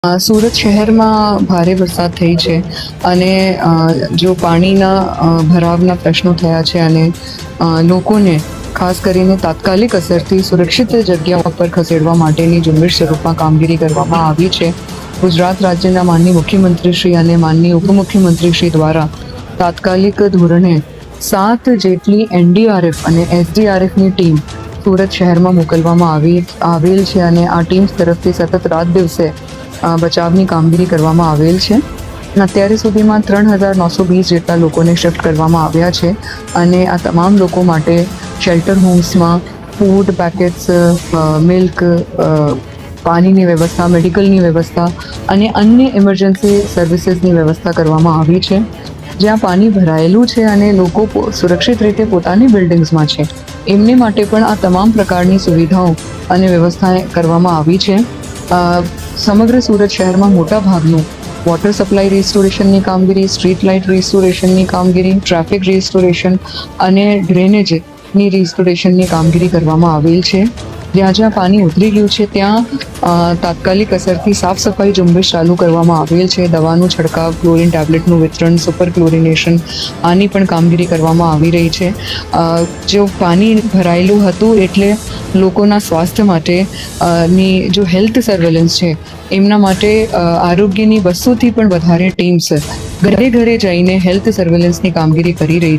સુરત શહેરમાં ભારે વરસાદ થઈ છે અને જો પાણીના ભરાવના પ્રશ્નો થયા છે અને લોકોને ખાસ કરીને તાત્કાલિક અસરથી સુરક્ષિત જગ્યાઓ પર ખસેડવા માટેની ઝુંબેશ સ્વરૂપમાં કામગીરી કરવામાં આવી છે. ગુજરાત રાજ્યના માનનીય મુખ્યમંત્રીશ્રી અને માનનીય ઉપમુખ્યમંત્રીશ્રી દ્વારા તાત્કાલિક ધોરણે 7 જેટલી NDRF અને SDRFની ટીમ સુરત શહેરમાં મોકલવામાં આવેલ છે અને આ ટીમ તરફથી સતત રાત દિવસે બચાવની કામગીરી કરવામાં આવેલ છે. અત્યારે સુધીમાં 3,920 જેટલા લોકોને શિફ્ટ કરવામાં આવ્યા છે અને આ તમામ લોકો માટે શેલ્ટર હોમ્સમાં ફૂડ પેકેટ્સ, મિલ્ક, પાણીની વ્યવસ્થા, મેડિકલની વ્યવસ્થા અને અન્ય ઇમરજન્સી સર્વિસીસની વ્યવસ્થા કરવામાં આવી છે. જ્યાં પાણી ભરાયેલું છે અને લોકો સુરક્ષિત રીતે પોતાની બિલ્ડિંગ્સમાં છે એમને માટે પણ આ તમામ પ્રકારની સુવિધાઓ અને વ્યવસ્થા કરવામાં આવી છે. સમગ્ર સુરત શહેરમાં મોટા ભાગનું વોટર સપ્લાય રિસ્ટોરેશનની કામગીરી, સ્ટ્રીટ લાઇટ રિસ્ટોરેશનની કામગીરી, ટ્રાફિક રિસ્ટોરેશન અને ડ્રેનેજની રિસ્ટોરેશનની કામગીરી કરવામાં આવેલ છે. જ્યાં જ્યાં પાણી ઉતરી ગયું છે ત્યાં તાત્કાલિક અસરથી સાફ સફાઈ ઝુંબેશ ચાલુ કરવામાં આવેલ છે. દવાનું છંટકાવ, ક્લોરીન ટેબ્લેટનું વિતરણ, સુપર ક્લોરિનેશન આની પણ કામગીરી કરવામાં આવી રહી છે. જો પાણી ભરાયેલું હતું એટલે લોકોના સ્વાસ્થ્ય માટે ની જો હેલ્થ સર્વેલન્સ છે એમના માટે આરોગ્યની 200થી પણ વધારે ટીમ્સ ઘરે ઘરે જઈને હેલ્થ સર્વેલન્સની કામગીરી કરી રહી છે.